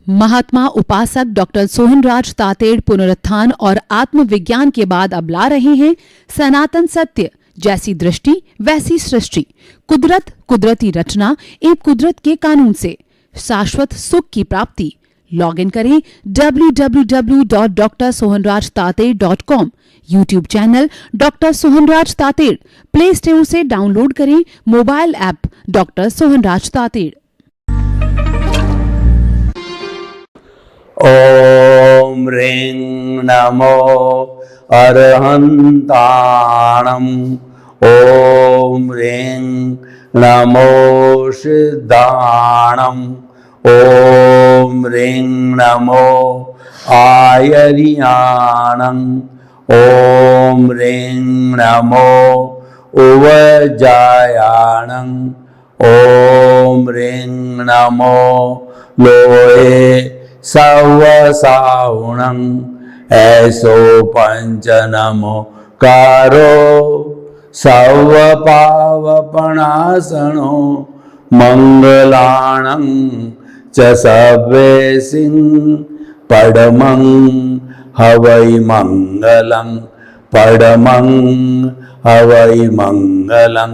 महात्मा उपासक डॉक्टर सोहनराज तातेड़ पुनरुत्थान और आत्मविज्ञान के बाद अब ला रहे हैं सनातन सत्य, जैसी दृष्टि वैसी सृष्टि, कुदरत, कुदरती रचना एवं कुदरत के कानून से शाश्वत सुख की प्राप्ति। लॉग इन करें www.drsohanrajtated.com, YouTube channel doctor Sohanraj Tated, play store से डाउनलोड करें mobile app doctor Sohanraj Tated. ओम ह्रीं नमो अरहंताणम, ओम ह्रीं नमो सिद्धाणम, ओम ह्रीं नमो आयर्याणं, ओम ह्रीं नमो उवजायाणं, ओम ह्रीं नमो लोहे सवसावणं, ऐसो पंच नमो कारो सव पावपणासनो मंगलाणं च सवेसिं पडमं हवै मंगलं, पडमं हवै मंगलं।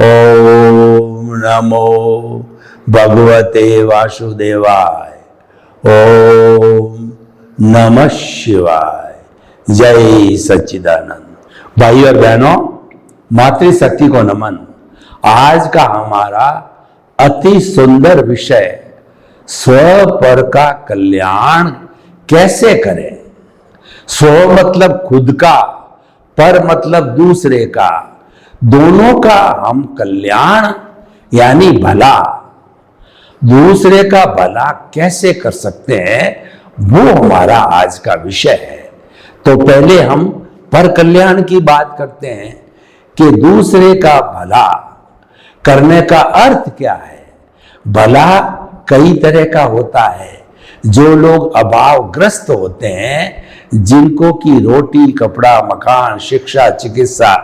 ओम नमो भगवते वासुदेवाय, ओम नमः शिवाय। जय सच्चिदानंद। भाई और बहनों, मातृशक्ति को नमन। आज का हमारा अति सुंदर विषय स्व पर का कल्याण कैसे करें। स्व मतलब खुद का, पर मतलब दूसरे का, दोनों का हम कल्याण यानी भला, दूसरे का भला कैसे कर सकते हैं, वो हमारा आज का विषय है। तो पहले हम पर कल्याण की बात करते हैं कि दूसरे का भला करने का अर्थ क्या है। भला कई तरह का होता है। जो लोग अभावग्रस्त होते हैं, जिनको की रोटी, कपड़ा, मकान, शिक्षा, चिकित्सा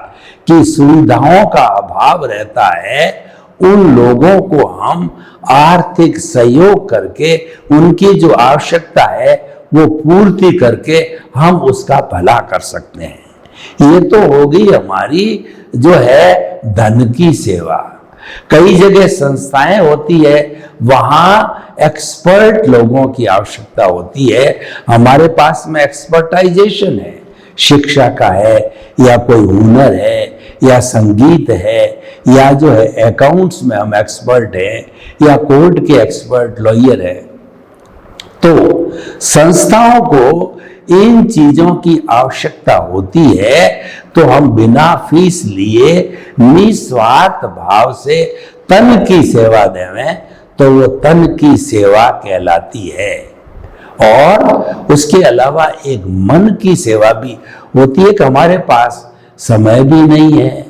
की सुविधाओं का अभाव रहता है, उन लोगों को हम आर्थिक सहयोग करके उनकी जो आवश्यकता है वो पूर्ति करके हम उसका भला कर सकते हैं। ये तो हो गई हमारी जो है धन की सेवा। कई जगह संस्थाएं होती है, वहां एक्सपर्ट लोगों की आवश्यकता होती है। हमारे पास में एक्सपर्टाइजेशन है, शिक्षा का है, या कोई हुनर है, या संगीत है, या जो है अकाउंट्स में हम एक्सपर्ट हैं, या कोर्ट के एक्सपर्ट लॉयर है। तो संस्थाओं को इन चीजों की आवश्यकता होती है, तो हम बिना फीस लिए निस्वार्थ भाव से तन की सेवा देवें तो वो तन की सेवा कहलाती है। और उसके अलावा एक मन की सेवा भी होती है कि हमारे पास समय भी नहीं है,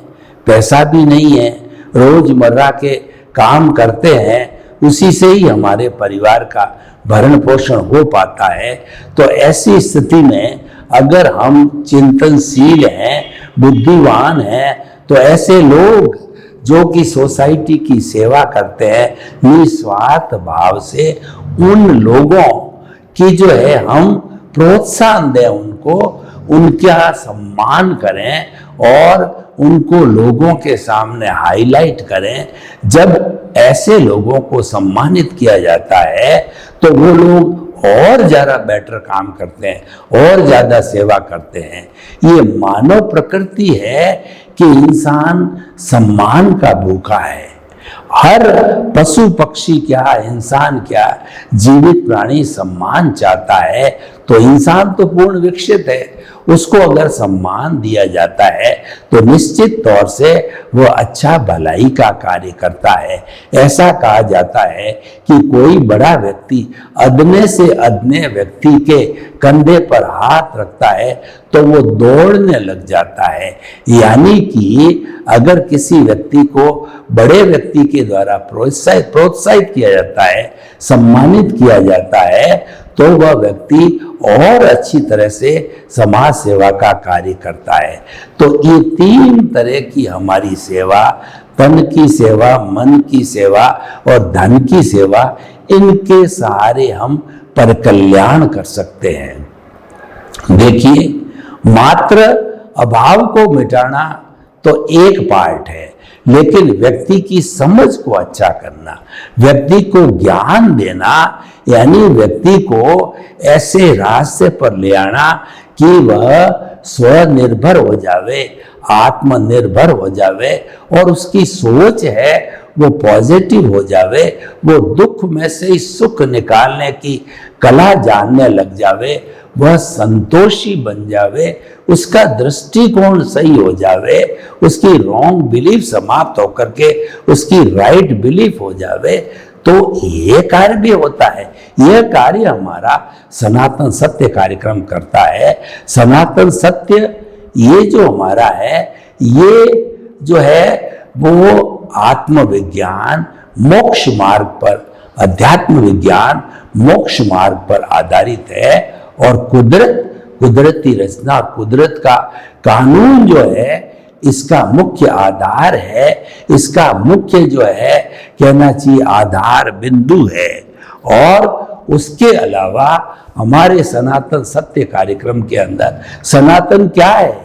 पैसा भी नहीं है, रोजमर्रा के काम करते हैं, उसी से ही हमारे परिवार का भरण पोषण हो पाता है। तो ऐसी स्थिति में अगर हम चिंतनशील हैं, बुद्धिमान हैं, तो ऐसे लोग जो कि सोसाइटी की सेवा करते हैं निस्वार्थ भाव से, उन लोगों की जो है हम प्रोत्साहन दें, उनको उनका सम्मान करें और उनको लोगों के सामने हाईलाइट करें। जब ऐसे लोगों को सम्मानित किया जाता है तो वो लोग और ज्यादा बेटर काम करते हैं, और ज्यादा सेवा करते हैं। ये मानव प्रकृति है कि इंसान सम्मान का भूखा है। हर पशु पक्षी क्या, इंसान क्या, जीवित प्राणी सम्मान चाहता है। तो इंसान तो पूर्ण विकसित है, उसको अगर सम्मान दिया जाता है तो निश्चित तौर से वो अच्छा भलाई का कार्य करता है। ऐसा कहा जाता है कि कोई बड़ा व्यक्ति अदने से अदने व्यक्ति के कंधे पर हाथ रखता है तो वो दौड़ने लग जाता है। यानी कि अगर किसी व्यक्ति को बड़े व्यक्ति के द्वारा प्रोत्साहित किया जाता है, सम्मानित किया जाता है, तो वह व्यक्ति और अच्छी तरह से समाज सेवा का कार्य करता है। तो ये तीन तरह की हमारी सेवा, तन की सेवा, मन की सेवा और धन की सेवा, इनके सहारे हम पर कल्याण कर सकते हैं। देखिए, मात्र अभाव को मिटाना तो एक पार्ट है, लेकिन व्यक्ति की समझ को अच्छा करना, व्यक्ति को ज्ञान देना, यानी व्यक्ति को ऐसे रास्ते पर ले आना कि वह स्वनिर्भर हो जावे, आत्मनिर्भर हो जावे और उसकी सोच है वो पॉजिटिव हो जावे, वो दुख में से ही सुख निकालने की कला जानने लग जावे, वह संतोषी बन जावे, उसका दृष्टिकोण सही हो जावे, उसकी रॉन्ग बिलीफ समाप्त होकर के उसकी राइट बिलीफ हो जावे, तो ये कार्य भी होता है। यह कार्य हमारा सनातन सत्य कार्यक्रम करता है। सनातन सत्य ये जो हमारा है, ये जो है वो आत्मविज्ञान मोक्ष मार्ग पर, अध्यात्म विज्ञान मोक्ष मार्ग पर आधारित है। और कुदरती रचना, कुदरत का कानून जो है, इसका मुख्य आधार है, इसका मुख्य जो है कहना चाहिए आधार बिंदु है। और उसके अलावा हमारे सनातन सत्य कार्यक्रम के अंदर सनातन क्या है?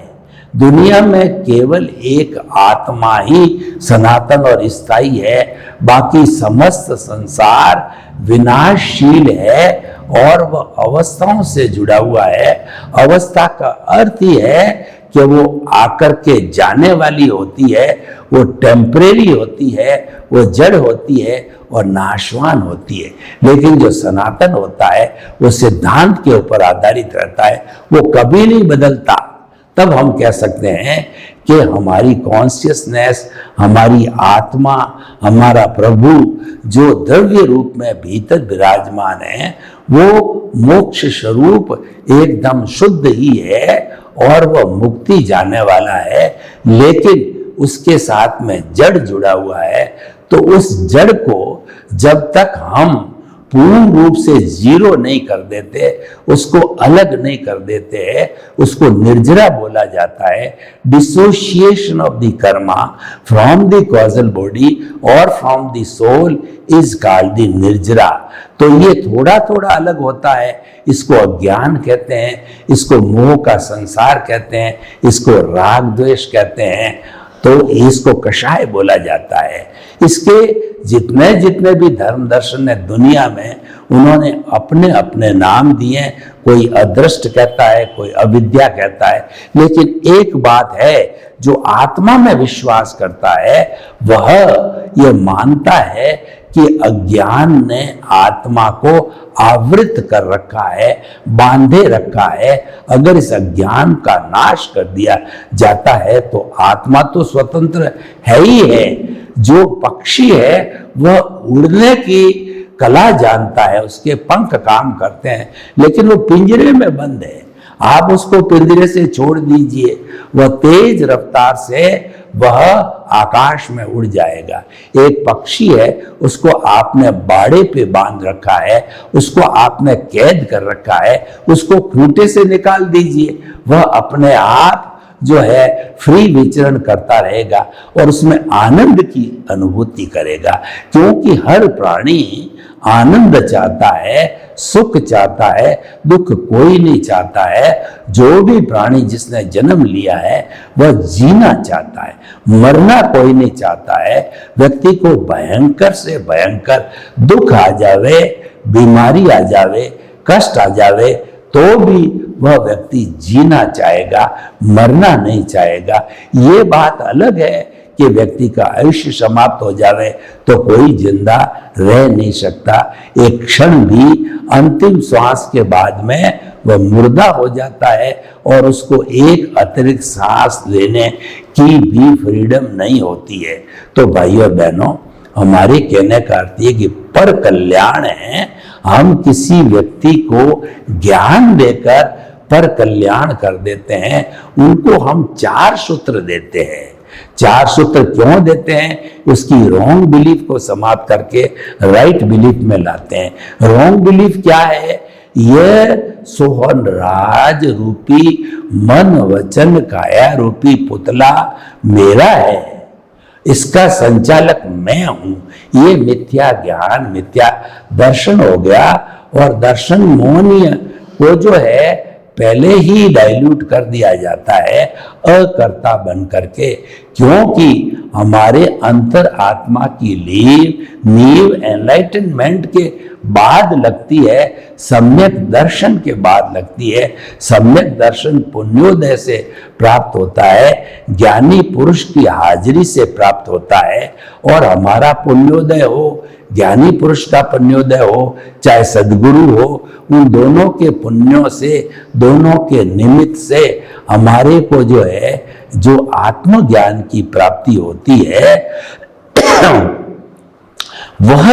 दुनिया में केवल एक आत्मा ही सनातन और स्थायी है, बाकी समस्त संसार विनाशशील है और वह अवस्थाओं से जुड़ा हुआ है। अवस्था का अर्थ ही है कि वो आकर के जाने वाली होती है, वो टेम्परेरी होती है, वो जड़ होती है और नाशवान होती है। लेकिन जो सनातन होता है वो सिद्धांत के ऊपर आधारित रहता है, वो कभी नहीं बदलता। तब हम कह सकते हैं कि हमारी कॉन्शियसनेस, हमारी आत्मा, हमारा प्रभु जो द्रव्य रूप में भीतर विराजमान है, वो मोक्ष स्वरूप एकदम शुद्ध ही है और वह मुक्ति जाने वाला है। लेकिन उसके साथ में जड़ जुड़ा हुआ है, तो उस जड़ को जब तक हम पूर्ण रूप से जीरो नहीं कर देते, उसको अलग नहीं कर देते, उसको निर्जरा बोला जाता है। Dissociation of the karma from the causal body और from the soul is called the nirjara. तो ये थोड़ा थोड़ा अलग होता है, इसको अज्ञान कहते हैं, इसको मोह का संसार कहते हैं, इसको राग द्वेष कहते हैं, तो इसको कषाय बोला जाता है। इसके जितने जितने भी धर्म दर्शन है दुनिया में, उन्होंने अपने अपने नाम दिए। कोई अदृष्ट कहता है, कोई अविद्या कहता है, लेकिन एक बात है, जो आत्मा में विश्वास करता है वह ये मानता है कि अज्ञान ने आत्मा को आवृत कर रखा है, बांधे रखा है। अगर इस अज्ञान का नाश कर दिया जाता है तो आत्मा तो स्वतंत्र है ही है। जो पक्षी है वह उड़ने की कला जानता है, उसके पंख काम करते हैं, लेकिन वो पिंजरे में बंद है। आप उसको पिंजरे से छोड़ दीजिए, वह तेज रफ्तार से वह आकाश में उड़ जाएगा। एक पक्षी है, उसको आपने बाड़े पे बांध रखा है, उसको आपने कैद कर रखा है, उसको खूंटे से निकाल दीजिए, वह अपने आप जो है फ्री विचरण करता रहेगा और उसमें आनंद की अनुभूति करेगा। क्योंकि हर प्राणी आनंद चाहता है, सुख चाहता है, दुख कोई नहीं चाहता है। जो भी प्राणी जिसने जन्म लिया है वह जीना चाहता है, मरना कोई नहीं चाहता है। व्यक्ति को भयंकर से भयंकर दुख आ जावे, बीमारी आ जावे, कष्ट आ जावे, तो भी वह व्यक्ति जीना चाहेगा, मरना नहीं चाहेगा। ये बात अलग है कि व्यक्ति का आयुष्य समाप्त हो जावे तो कोई जिंदा रह नहीं सकता। एक क्षण भी अंतिम श्वास के बाद में वह मुर्दा हो जाता है और उसको एक अतिरिक्त सांस लेने की भी फ्रीडम नहीं होती है। तो भाइयों बहनों, हमारे कहने का अर्थ ये कि पर कल्याण है, हम किसी व्यक्ति को ज्ञान देकर पर कल्याण कर देते हैं। उनको हम 4 सूत्र देते हैं। 4 सूत्र क्यों देते हैं? उसकी रॉन्ग बिलीफ को समाप्त करके राइट बिलीफ में लाते हैं। रॉन्ग बिलीफ क्या है? यह सोहन राज रूपी मन वचन काया रूपी पुतला मेरा है, इसका संचालक मैं हूं। ये मिथ्या ज्ञान, मिथ्या दर्शन हो गया और दर्शन मोहनीय वो जो है पहले ही डाइल्यूट कर दिया जाता है अकर्ता बन करके, क्योंकि हमारे अंतर आत्मा की नींव एनलाइटनमेंट के बाद लगती है, सम्यक दर्शन के बाद लगती है। सम्यक दर्शन पुण्योदय से प्राप्त होता है, ज्ञानी पुरुष की हाजिरी से प्राप्त होता है। और हमारा पुण्योदय हो, ज्ञानी पुरुष का पुण्योदय हो, चाहे सद्गुरु हो, उन दोनों के पुण्यों से, दोनों के निमित्त से हमारे को जो है जो आत्मज्ञान की प्राप्ति होती है वह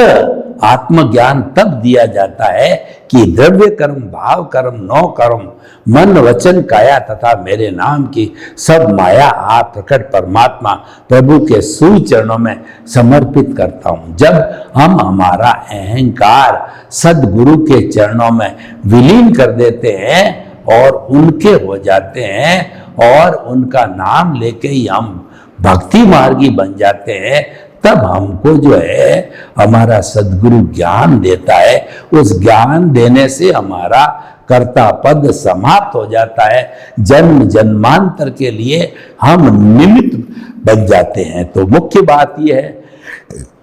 आत्मज्ञान तब दिया जाता है कि द्रव्य कर्म, भाव कर्म, नौ कर्म, मन, वचन, काया तथा मेरे नाम की सब माया आप प्रकट परमात्मा प्रभु के सूर्य चरणों में समर्पित करता हूं। जब हम हमारा अहंकार सदगुरु के चरणों में विलीन कर देते हैं और उनके हो जाते हैं और उनका नाम लेके ही हम भक्ति मार्गी बन जाते हैं, तब हमको जो है हमारा सद्गुरु ज्ञान देता है। उस ज्ञान देने से हमारा कर्ता पद समाप्त हो जाता है, जन्म जन्मांतर के लिए हम निमित्त बन जाते हैं। तो मुख्य बात यह है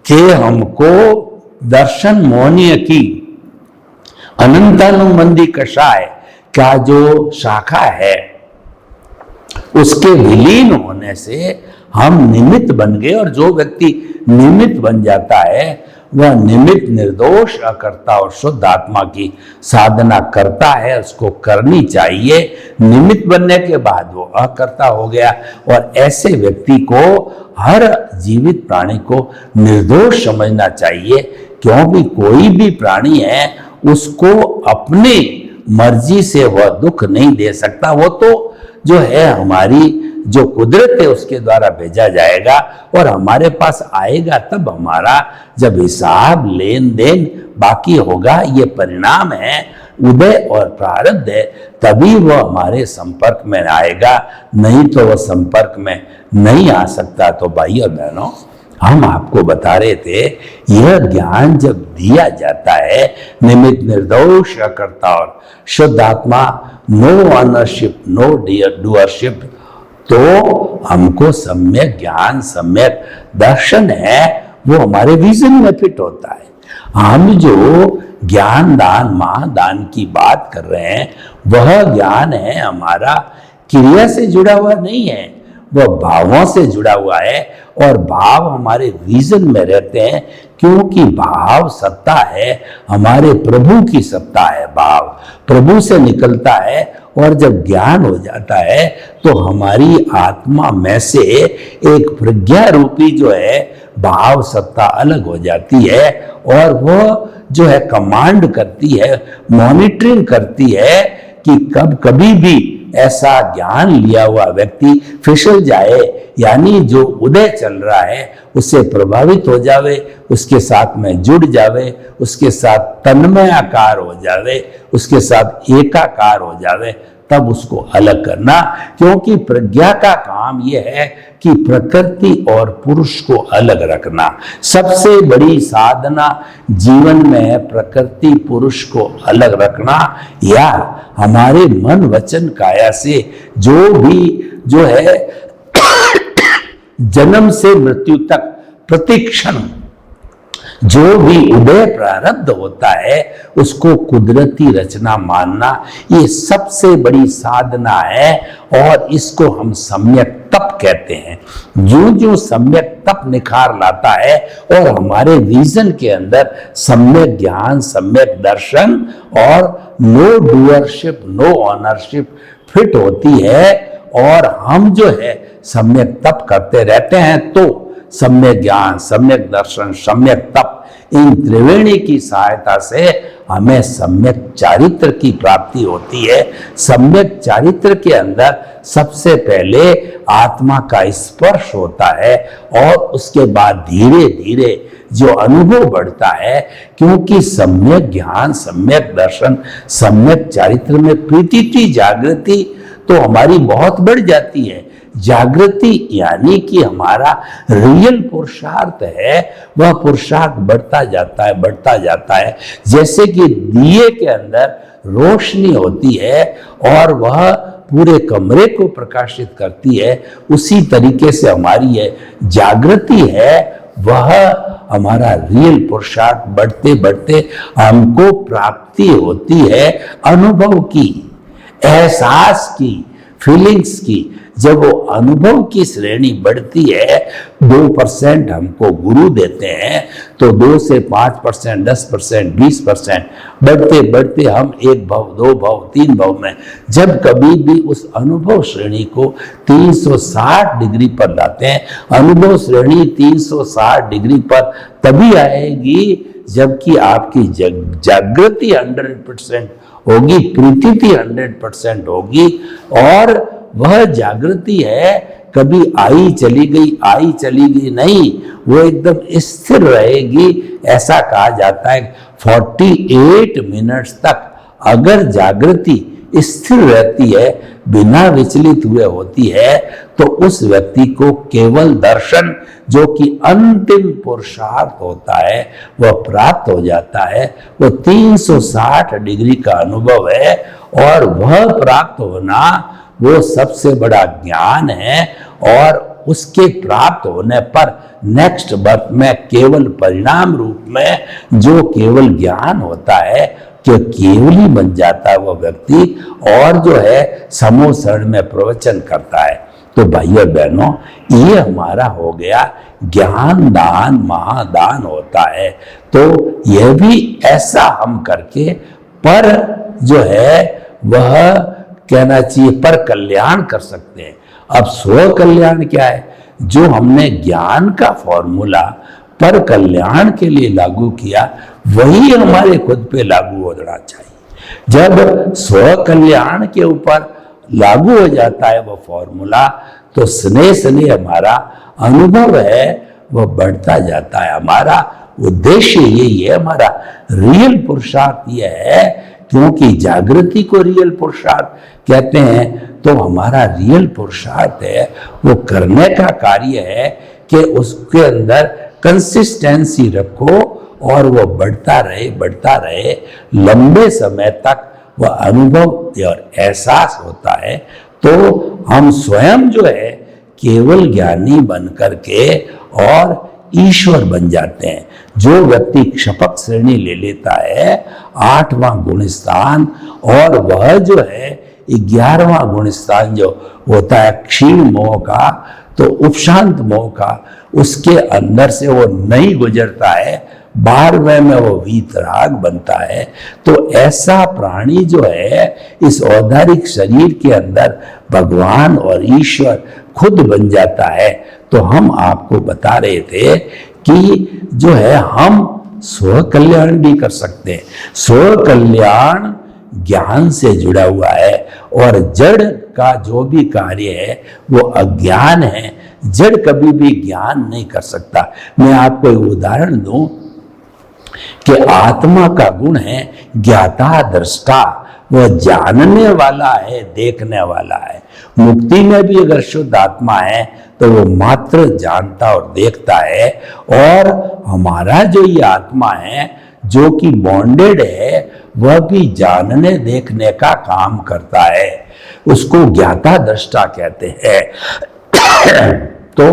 कि हमको दर्शन मोहनीय की अनंतानुबंधी कषाय का जो शाखा है उसके विलीन होने से हम निमित्त बन गए। और जो व्यक्ति निमित्त बन जाता है वह निमित्त निर्दोष अकर्ता और शुद्ध आत्मा की साधना करता है, उसको करनी चाहिए। निमित्त बनने के बाद वो अकर्ता हो गया। और ऐसे व्यक्ति को, हर जीवित प्राणी को निर्दोष समझना चाहिए, क्योंकि कोई भी प्राणी है उसको अपनी मर्जी से वह दुख नहीं दे सकता। वो तो जो है हमारी जो कुदरत है उसके द्वारा भेजा जाएगा और हमारे पास आएगा, तब हमारा जब हिसाब लेन देन बाकी होगा। ये परिणाम है, उदय और प्रारब्ध है, तभी वह हमारे संपर्क में आएगा, नहीं तो वह संपर्क में नहीं आ सकता। तो भाई और बहनों, हम आपको बता रहे थे, यह ज्ञान जब दिया जाता है, निमित्त निर्दोष अकर्ता और शुद्ध आत्मा, नो ऑनरशिप, नो डूअरशिप, तो हमको सम्यक ज्ञान, सम्यक दर्शन है, वो हमारे विजन में फिट होता है। हम जो ज्ञान दान महादान की बात कर रहे हैं, वह ज्ञान है हमारा क्रिया से जुड़ा हुआ नहीं है, वह भावों से जुड़ा हुआ है। और भाव हमारे विजन में रहते हैं, क्योंकि भाव सत्ता है, हमारे प्रभु की सत्ता है। भाव प्रभु से निकलता है और जब ज्ञान हो जाता है तो हमारी आत्मा में से एक प्रज्ञा रूपी जो है भाव सत्ता अलग हो जाती है और वह जो है कमांड करती है, मॉनिटरिंग करती है कि कभी भी ऐसा ज्ञान लिया हुआ व्यक्ति फिसल जाए, यानी जो उदय चल रहा है उससे प्रभावित हो जावे, उसके साथ में जुड़ जावे, उसके साथ तन्मयाकार हो जावे, उसके साथ एकाकार हो जावे, तब उसको अलग करना। क्योंकि प्रज्ञा का काम यह है कि प्रकृति और पुरुष को अलग रखना। सबसे बड़ी साधना जीवन में है प्रकृति पुरुष को अलग रखना, या हमारे मन वचन काया से जो भी जो है जन्म से मृत्यु तक प्रतिक्षण जो भी उदय प्रारब्ध होता है उसको कुदरती रचना मानना, ये सबसे बड़ी साधना है। और इसको हम सम्यक तप कहते हैं। जो जो सम्यक तप निखार लाता है और हमारे विजन के अंदर सम्यक ज्ञान, सम्यक दर्शन और no doership, no ownership fit होती है, और हम जो है सम्यक तप करते रहते हैं, तो सम्यक ज्ञान, सम्यक दर्शन, सम्यक तप, इन त्रिवेणी की सहायता से हमें सम्यक चारित्र की प्राप्ति होती है। सम्यक चारित्र के अंदर सबसे पहले आत्मा का स्पर्श होता है और उसके बाद धीरे धीरे जो अनुभव बढ़ता है, क्योंकि सम्यक ज्ञान, सम्यक दर्शन, सम्यक चारित्र में प्रीति की जागृति तो हमारी बहुत बढ़ जाती है। जागृति यानी कि हमारा रियल पुरुषार्थ है, वह पुरुषार्थ बढ़ता जाता है। जैसे कि दिए के अंदर रोशनी होती है और वह पूरे कमरे को प्रकाशित करती है, उसी तरीके से हमारी ये जागृति है, वह हमारा रियल पुरुषार्थ बढ़ते बढ़ते हमको प्राप्ति होती है अनुभव की, एहसास की, फीलिंग्स की। जब वो अनुभव की श्रेणी बढ़ती है, 2% हमको गुरु देते हैं, तो 2 से 5%, 10%, 20% बढ़ते बढ़ते हम 1 भव, 2 भव, 3 भव में जब कभी भी उस अनुभव श्रेणी को 360 डिग्री पर लाते हैं। अनुभव श्रेणी 360 डिग्री पर तभी आएगी जबकि आपकी जागृति 100% होगी, प्रतीति 100% होगी, और वह जागृति है कभी आई चली गई नहीं, वो एकदम स्थिर रहेगी। ऐसा कहा जाता है 48 मिनट्स तक अगर जागृति स्थिर रहती है, बिना विचलित हुए होती है, तो उस व्यक्ति को केवल दर्शन, जो कि अंतिम पुरुषार्थ होता है, वह प्राप्त हो जाता है। वो 360 डिग्री का अनुभव है, और वह प्राप्त होना वो सबसे बड़ा ज्ञान है। और उसके प्राप्त होने पर नेक्स्ट बर्थ में केवल परिणाम रूप में जो केवल ज्ञान होता है, कि केवली बन जाता है वह व्यक्ति, और जो है समोसरण में प्रवचन करता है। तो भाइयों बहनों, ये हमारा हो गया ज्ञान दान, महादान होता है। तो यह भी ऐसा हम करके पर जो है वह कहना चाहिए पर कल्याण कर सकते हैं। अब स्व कल्याण क्या है? जो हमने ज्ञान का फॉर्मूला पर कल्याण के लिए लागू किया, वही हमारे खुद पे लागू होना चाहिए। जब स्व कल्याण के ऊपर लागू हो जाता है वह फॉर्मूला, तो स्नेह स्नेह हमारा अनुभव है वह बढ़ता जाता है। हमारा उद्देश्य यही है, हमारा रियल पुरुषार्थ यह है, क्योंकि जागृति को रियल पुरुषार्थ कहते हैं। तो हमारा रियल पुरुषार्थ है, वो करने का कार्य है कि उसके अंदर कंसिस्टेंसी रखो और वो बढ़ता रहे, लंबे समय तक वह अनुभव और एहसास होता है। तो हम स्वयं जो है केवल ज्ञानी बन करके और ईश्वर बन जाते हैं। जो व्यक्ति क्षपक श्रेणी ले लेता है 8वां गुण स्थान, और वह जो है 11वां गुण स्थान जो होता है क्षीण मोह का, तो उपशांत मोह का, उसके अंदर से वो नहीं गुजरता है, 12वें में वो वीतराग बनता है। तो ऐसा प्राणी जो है इस औदारिक शरीर के अंदर भगवान और ईश्वर खुद बन जाता है। तो हम आपको बता रहे थे कि जो है हम स्व कल्याण भी कर सकते हैं। स्व कल्याण ज्ञान से जुड़ा हुआ है, और जड़ का जो भी कार्य है वो अज्ञान है। जड़ कभी भी ज्ञान नहीं कर सकता। मैं आपको एक उदाहरण दूं कि आत्मा का गुण है ज्ञाता दृष्टा, वह जानने वाला है, देखने वाला है। मुक्ति में भी अगर शुद्ध आत्मा है तो वो मात्र जानता और देखता है। और हमारा जो ये आत्मा है जो कि बॉन्डेड है, वह भी जानने देखने का काम करता है, उसको ज्ञाता दृष्टा कहते हैं। तो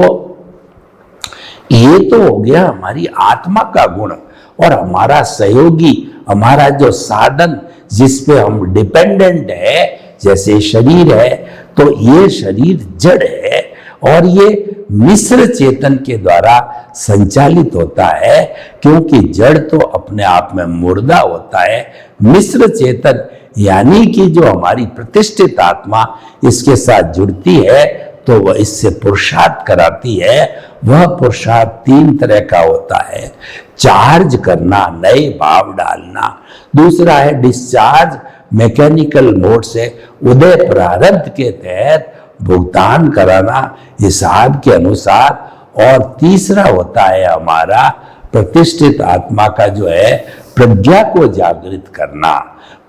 ये तो हो गया हमारी आत्मा का गुण। और हमारा सहयोगी, हमारा जो साधन जिस पे हम डिपेंडेंट है, जैसे शरीर है, तो ये शरीर जड़ है और ये मिश्र चेतन के द्वारा संचालित होता है, क्योंकि जड़ तो अपने आप में मुर्दा होता है। मिश्र चेतन यानी कि जो हमारी प्रतिष्ठित आत्मा इसके साथ जुड़ती है तो वह इससे पुरुषार्थ कराती है। वह पुरुषार्थ 3 तरह का होता है। चार्ज करना, नए भाव डालना। दूसरा है डिस्चार्ज, मैकेनिकल मोड से उदय प्रारब्ध के तहत भुगतान कराना हिसाब के अनुसार। और तीसरा होता है हमारा प्रतिष्ठित आत्मा का जो है प्रज्ञा को जागृत करना।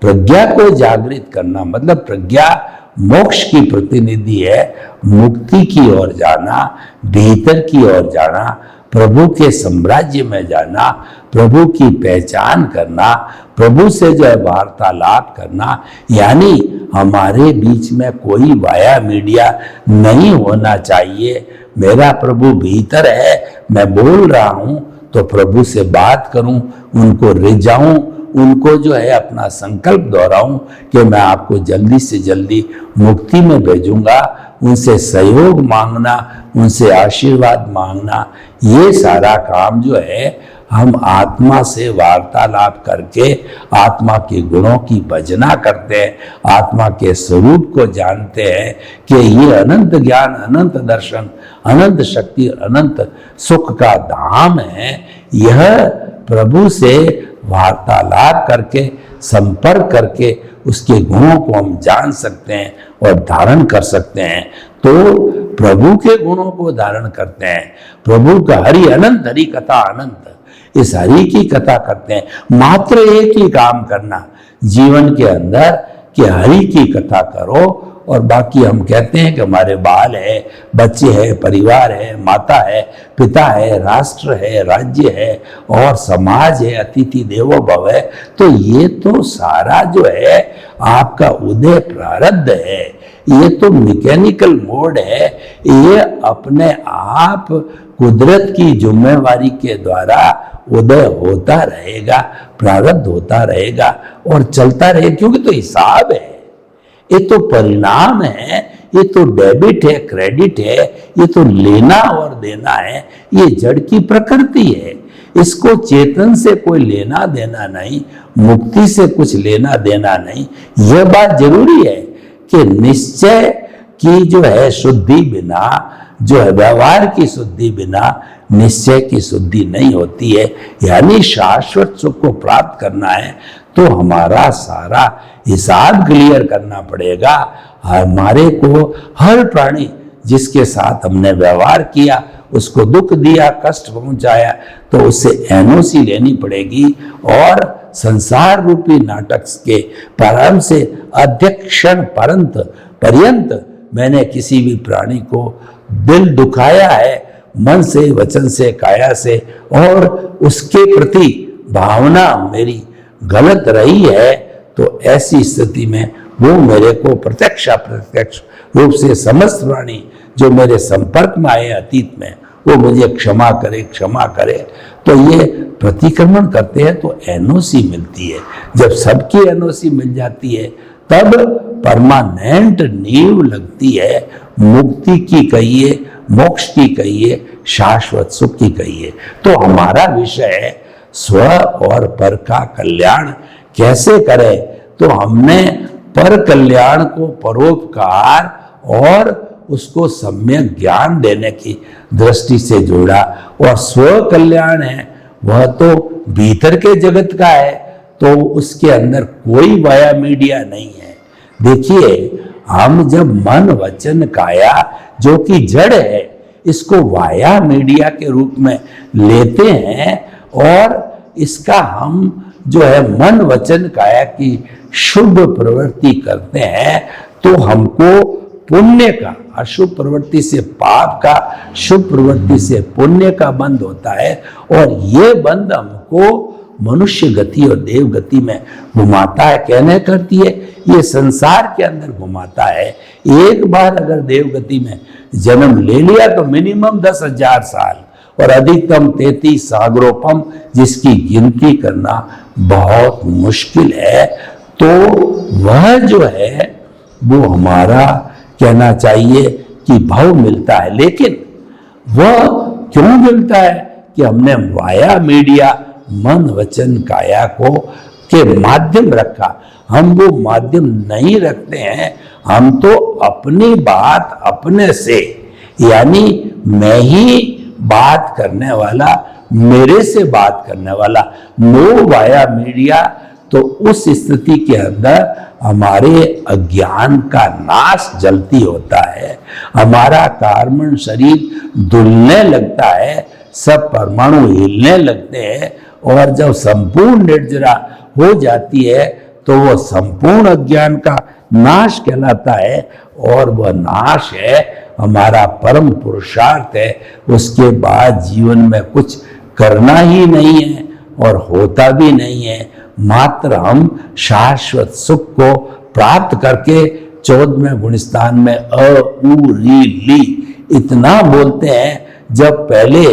प्रज्ञा को जागृत करना मतलब प्रज्ञा मोक्ष की प्रतिनिधि है, मुक्ति की ओर जाना, भीतर की ओर जाना, प्रभु के साम्राज्य में जाना, प्रभु की पहचान करना, प्रभु से जो है वार्तालाप करना, यानी हमारे बीच में कोई वाया मीडिया नहीं होना चाहिए। मेरा प्रभु भीतर है, मैं बोल रहा हूं तो प्रभु से बात करूं, उनको रिझाऊं, उनको जो है अपना संकल्प दोहराऊं कि मैं आपको जल्दी से जल्दी मुक्ति में भेजूंगा, उनसे सहयोग मांगना, उनसे आशीर्वाद मांगना, ये सारा काम जो है हम आत्मा से वार्तालाप करके आत्मा के गुणों की भजना करते हैं, आत्मा के स्वरूप को जानते हैं कि ये अनंत ज्ञान, अनंत दर्शन, अनंत शक्ति, अनंत सुख का धाम है। यह प्रभु से वार्तालाप करके, संपर्क करके उसके गुणों को हम जान सकते हैं और धारण कर सकते हैं। तो प्रभु के गुणों को धारण करते हैं, प्रभु का हरि अनंत, हरि कथा अनंत, इस हरि की कथा करते हैं। मात्र एक ही काम करना जीवन के अंदर कि हरि की कथा करो, और बाकी हम कहते हैं कि हमारे बाल है, बच्चे है, परिवार है, माता है, पिता है, राष्ट्र है, राज्य है और समाज है, अतिथि देवो भव है। तो ये तो सारा जो है आपका उदय प्रारब्ध है, ये तो मैकेनिकल मोड है, ये अपने आप कुदरत की जिम्मेवारी के द्वारा उदय होता रहेगा, प्रारब्ध होता रहेगा और चलता रहेगा, क्योंकि तो हिसाब है, ये तो परिणाम है, ये तो डेबिट है, क्रेडिट है, ये तो लेना और देना है, ये जड़ की प्रकृति है। इसको चेतन से कोई लेना देना नहीं, मुक्ति से कुछ लेना देना नहीं। यह बात जरूरी है कि निश्चय की जो है शुद्धि बिना, जो है व्यवहार की शुद्धि बिना निश्चय की शुद्धि नहीं होती है। यानी शाश्वत सुख को प्राप्त करना है तो हमारा सारा हिसाब क्लियर करना पड़ेगा। हमारे को हर प्राणी जिसके साथ हमने व्यवहार किया, उसको दुख दिया, कष्ट पहुंचाया, तो उससे एनओसी लेनी पड़ेगी और संसार रूपी नाटक के प्रारंभ से अध्यक्षण पर्यंत मैंने किसी भी प्राणी को दिल दुखाया है, मन से, वचन से, काया से, और उसके प्रति भावना मेरी गलत रही है, तो ऐसी स्थिति में वो मेरे को प्रत्यक्ष अप्रत्यक्ष रूप से समस्त प्राणी जो मेरे संपर्क में आए अतीत में, वो मुझे क्षमा करे। तो ये प्रतिक्रमण करते हैं तो एनओसी मिलती है। जब सबकी एनओसी मिल जाती है तब परमानेंट नींव लगती है, मुक्ति की कहिए, मोक्ष की कहिए, शाश्वत सुख की कहिए। तो हमारा विषय है स्व और पर का कल्याण कैसे करें। तो हमने पर कल्याण को परोपकार और उसको सम्यक ज्ञान देने की दृष्टि से जोड़ा, और स्व कल्याण है वह तो भीतर के जगत का है, तो उसके अंदर कोई वाया मीडिया नहीं है। देखिए, हम जब मन वचन काया जो कि जड़ है, इसको वाया मीडिया के रूप में लेते हैं और इसका हम जो है मन वचन काया की शुभ प्रवृत्ति करते हैं, तो हमको पुण्य का, अशुभ प्रवृत्ति से पाप का, शुभ प्रवृत्ति से पुण्य का बंध होता है, और ये बंध हमको मनुष्य गति और देव गति में घुमाता है। कहने करती है ये संसार के अंदर घुमाता है। एक बार अगर देव गति में जन्म ले लिया तो मिनिमम 10,000 साल और अधिकतम 33 सागरोपम, जिसकी गिनती करना बहुत मुश्किल है। तो वह जो है वो हमारा कहना चाहिए कि भाव मिलता है, लेकिन वह क्यों मिलता है कि हमने वाया मीडिया मन वचन काया को के माध्यम रखा। हम वो माध्यम नहीं रखते हैं, हम तो अपनी बात अपने से, यानी मैं ही बात करने वाला, मेरे से बात करने वाला, नो वाया मीडिया। तो उस स्थिति के अंदर हमारे अज्ञान का नाश जल्दी होता है, हमारा कार्बन शरीर धुलने लगता है, सब परमाणु हिलने लगते हैं, और जब संपूर्ण निर्जरा हो जाती है तो वो संपूर्ण अज्ञान का नाश कहलाता है, और वह नाश है हमारा परम पुरुषार्थ है। उसके बाद जीवन में कुछ करना ही नहीं है और होता भी नहीं है, मात्र हम शाश्वत सुख को प्राप्त करके 14वें गुणस्थान में अ उ री ली इतना बोलते हैं। जब पहले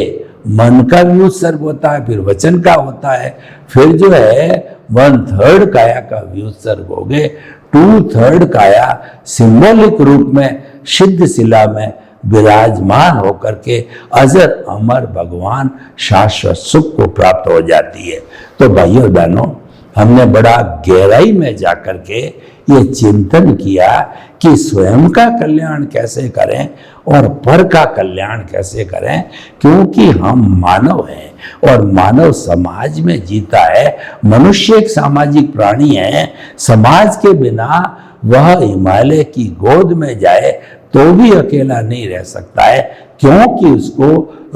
मन का भी उत्सर्ग होता है, फिर वचन का होता है, फिर जो है 1/3 काया का भी उत्सर्ग हो गए, 2/3 काया सिंबॉलिक रूप में सिद्ध शिला में विराजमान होकर के अजर अमर भगवान शाश्वत सुख को प्राप्त हो जाती है। तो भाइयों बहनों, हमने बड़ा गहराई में जाकर के ये चिंतन किया कि स्वयं का कल्याण कैसे करें और पर का कल्याण कैसे करें, क्योंकि हम मानव हैं और मानव समाज में जीता है। मनुष्य एक सामाजिक प्राणी है। समाज के बिना वह हिमालय की गोद में जाए तो भी अकेला नहीं रह सकता है, क्योंकि उसको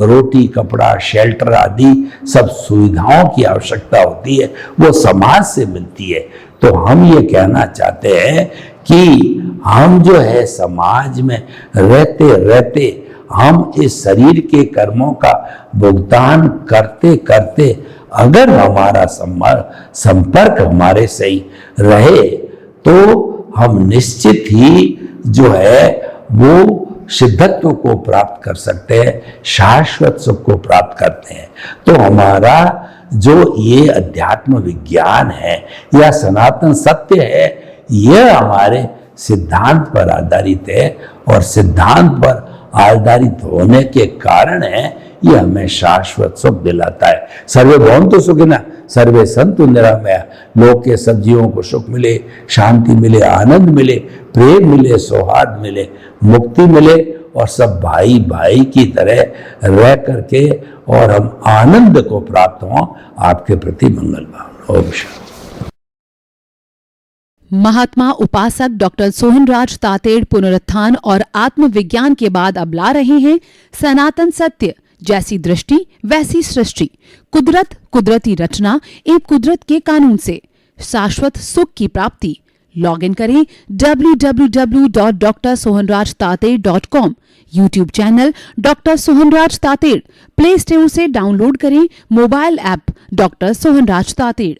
रोटी, कपड़ा, शेल्टर आदि सब सुविधाओं की आवश्यकता होती है, वो समाज से मिलती है। तो हम ये कहना चाहते हैं कि हम जो है समाज में रहते रहते हम इस शरीर के कर्मों का भुगतान करते करते अगर हमारा संपर्क हमारे सही रहे तो हम निश्चित ही जो है वो सिद्धत्व को प्राप्त कर सकते हैं, शाश्वत सुख को प्राप्त करते हैं। तो हमारा जो ये अध्यात्म विज्ञान है या सनातन सत्य है, यह हमारे सिद्धांत पर आधारित है और सिद्धांत पर आधारित होने के कारण है ये हमें शाश्वत सुख दिलाता है। सर्वे भवन्तु सुखिनः, सर्वे सन्तु निरामया। लोक के सब जीवों को सुख मिले, शांति मिले, आनंद मिले, प्रेम मिले, सौहार्द मिले, मुक्ति मिले और सब भाई भाई की तरह रह करके और हम आनंद को प्राप्त हों। आपके प्रति मंगल भावना। ओम शांति। महात्मा उपासक डॉक्टर सोहनराज तातेड़ पुनरुत्थान और आत्मविज्ञान के बाद अब ला रहे हैं सनातन सत्य, जैसी दृष्टि वैसी सृष्टि, कुदरत, कुदरती रचना एवं कुदरत के कानून से शाश्वत सुख की प्राप्ति। लॉग इन करें www.drsohanrajtated.com। YouTube channel doctor Sohanraj Tated, play store से डाउनलोड करें mobile app doctor Sohanraj Tated.